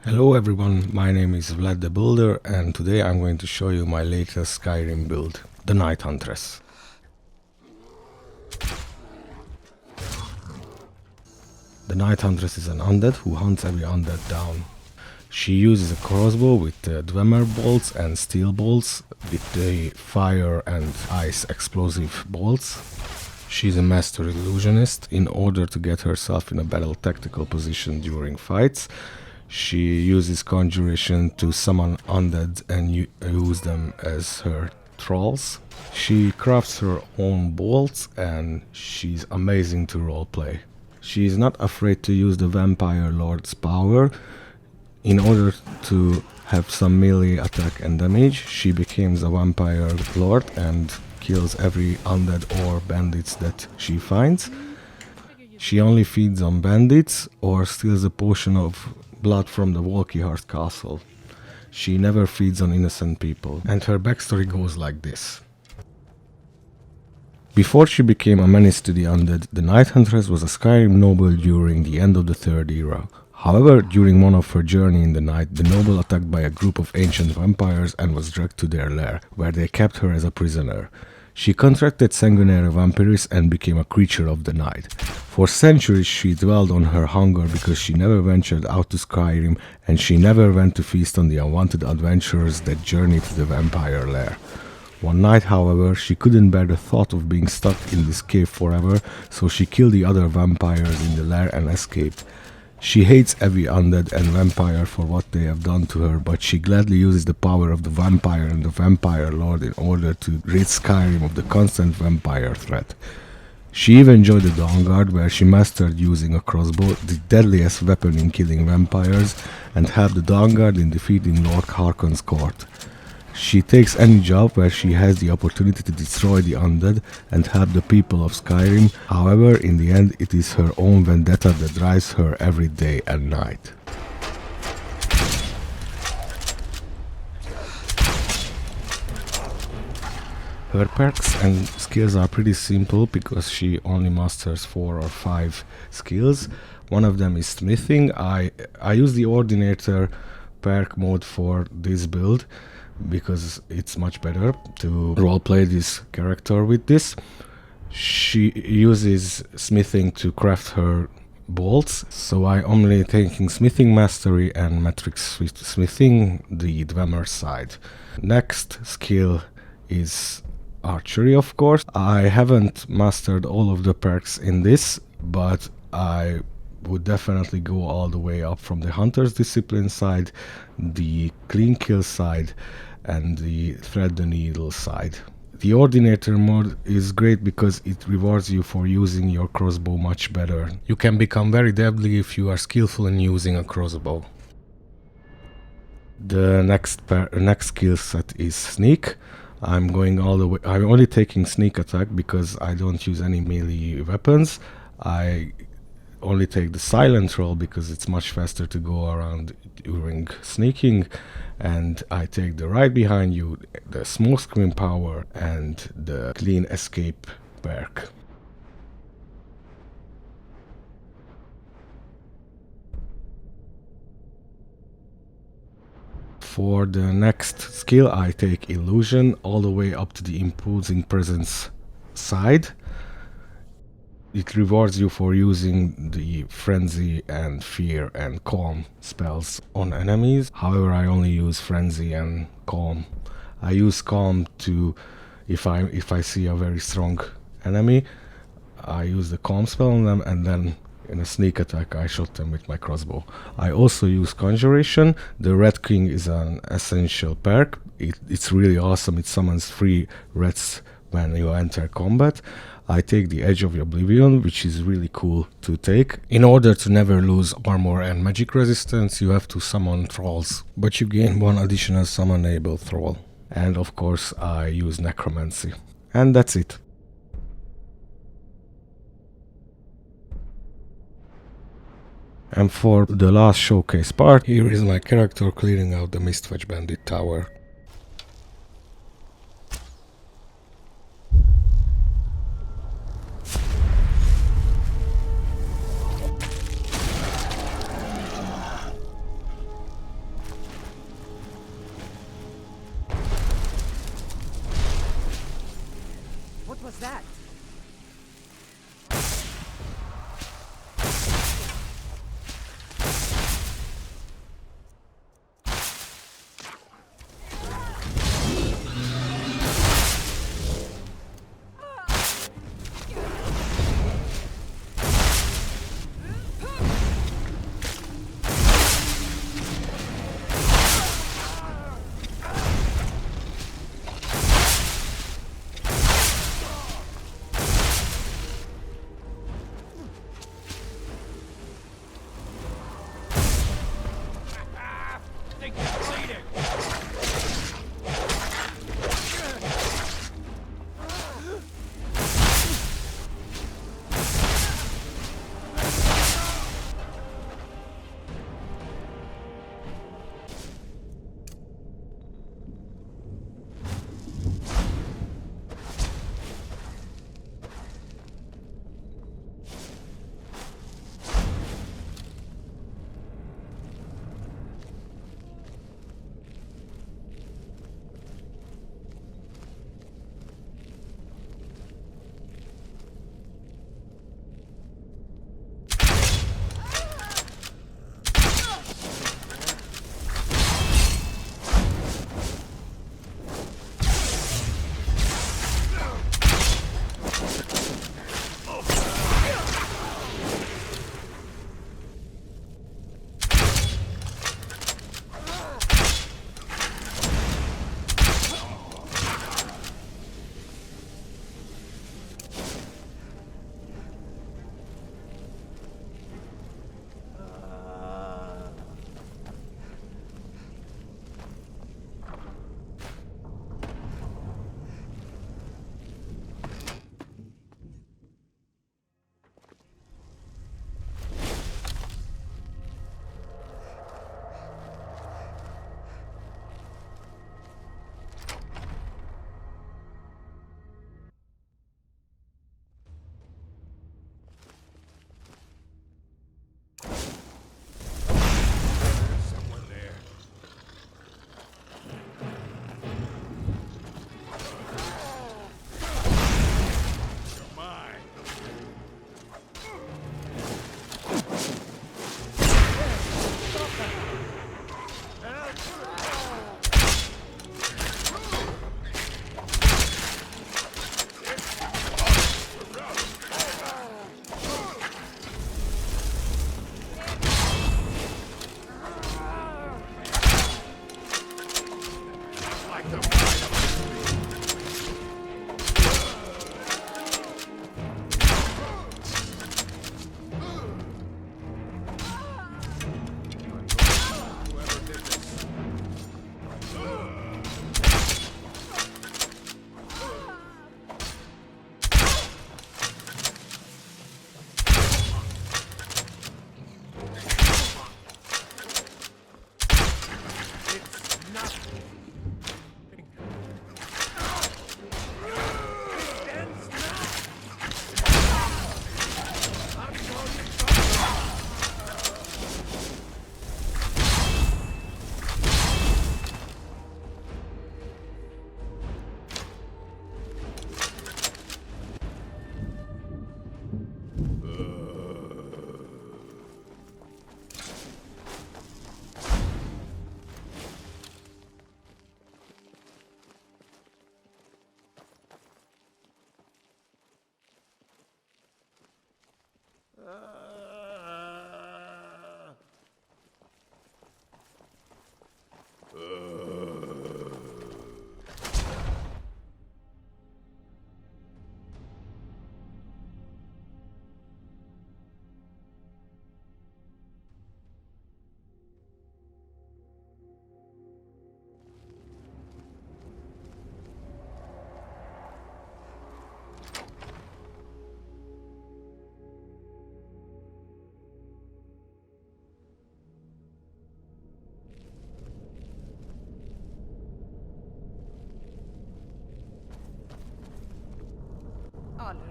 Hello everyone, my name is Vlad the Builder and today I'm going to show you my latest Skyrim build, the Night Huntress. The Night Huntress is an undead who hunts every undead down. She uses a crossbow with Dwemer bolts and steel bolts with the fire and ice explosive bolts. She's a master illusionist. In order to get herself in a battle tactical position during fights, she uses conjuration to summon undead and use them as her trolls. She crafts her own bolts and she's amazing to roleplay. She is not afraid to use the Vampire Lord's power. In order to have some melee attack and damage, she becomes a Vampire Lord and kills every undead or bandits that she finds. She only feeds on bandits or steals a potion of blood from the Walkyheart castle. She never feeds on innocent people, and her backstory goes like this. Before she became a menace to the undead, the Night Huntress was a Skyrim noble during the end of the Third Era. However, during one of her journey in the night, the noble attacked by a group of ancient vampires and was dragged to their lair, where they kept her as a prisoner. She contracted sanguinary vampiris and became a creature of the night. For centuries she dwelled on her hunger because she never ventured out to Skyrim and she never went to feast on the unwanted adventurers that journeyed to the vampire lair. One night, however, she couldn't bear the thought of being stuck in this cave forever, so she killed the other vampires in the lair and escaped. She hates every undead and vampire for what they have done to her, but she gladly uses the power of the vampire and the Vampire Lord in order to rid Skyrim of the constant vampire threat. She even joined the Dawnguard, where she mastered using a crossbow, the deadliest weapon in killing vampires, and helped the Dawnguard in defeating Lord Harkon's court. She takes any job where she has the opportunity to destroy the undead and help the people of Skyrim. However, in the end, it is her own vendetta that drives her every day and night. Her perks and skills are pretty simple because she only masters 4 or 5 skills. One of them is smithing. I use the Ordinator perk mode for this build because it's much better to roleplay this character with this. She uses smithing to craft her bolts, so I only taking smithing mastery and metric smithing, the Dwemer side. Next skill is archery, of course. I haven't mastered all of the perks in this, but I would definitely go all the way up from the hunter's discipline side, the clean kill side, and the thread the needle side. The Ordinator mode is great because it rewards you for using your crossbow much better. You can become very deadly if you are skillful in using a crossbow. The next skill set is sneak. I'm going all the way. I'm only taking sneak attack because I don't use any melee weapons. I only take the silent roll because it's much faster to go around during sneaking, and I take the right behind you, the smoke screen power, and the clean escape perk. For the next skill I take illusion all the way up to the imposing presence side. It rewards you for using the frenzy and fear and calm spells on enemies. However, I only use frenzy and calm. I use calm to, if I see a very strong enemy, I use the calm spell on them, and then in a sneak attack I shot them with my crossbow. I also use conjuration. The Red King is an essential perk. It's really awesome. It summons 3 reds when you enter combat. I take the Edge of Oblivion, which is really cool to take. In order to never lose armor and magic resistance, you have to summon trolls, but you gain 1 additional summonable troll. And of course I use necromancy. And that's it. And for the last showcase part, here is my character clearing out the Mistwatch Bandit Tower.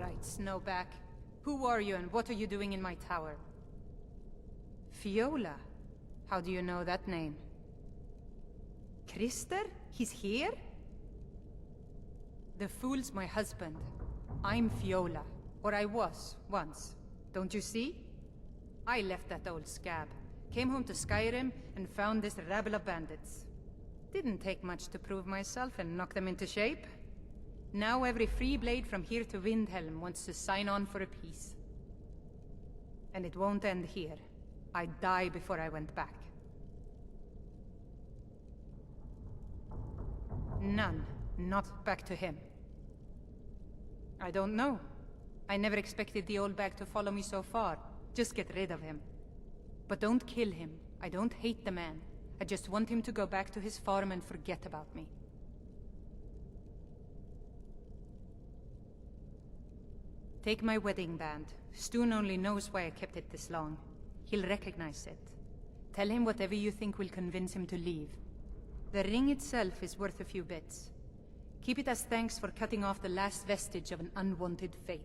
right, Snowback. Who are you and what are you doing in my tower? Fiola? How do you know that name? Krister? He's here? The fool's my husband. I'm Fiola. Or I was, once. Don't you see? I left that old scab, came home to Skyrim, and found this rabble of bandits. Didn't take much to prove myself and knock them into shape. Now every free blade from here to Windhelm wants to sign on for a peace. And it won't end here. I'd die before I went back. None. Not back to him. I don't know. I never expected the old bag to follow me so far. Just get rid of him. But don't kill him. I don't hate the man. I just want him to go back to his farm and forget about me. Take my wedding band. Stoon only knows why I kept it this long. He'll recognize it. Tell him whatever you think will convince him to leave. The ring itself is worth a few bits. Keep it as thanks for cutting off the last vestige of an unwanted fate.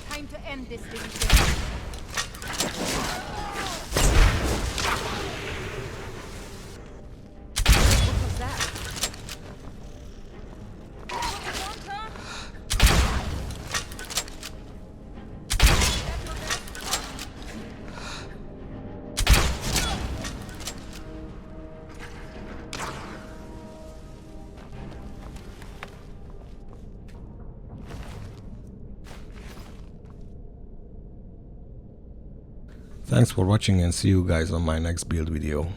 Time to end this thing. What was that? Thanks for watching and see you guys on my next build video.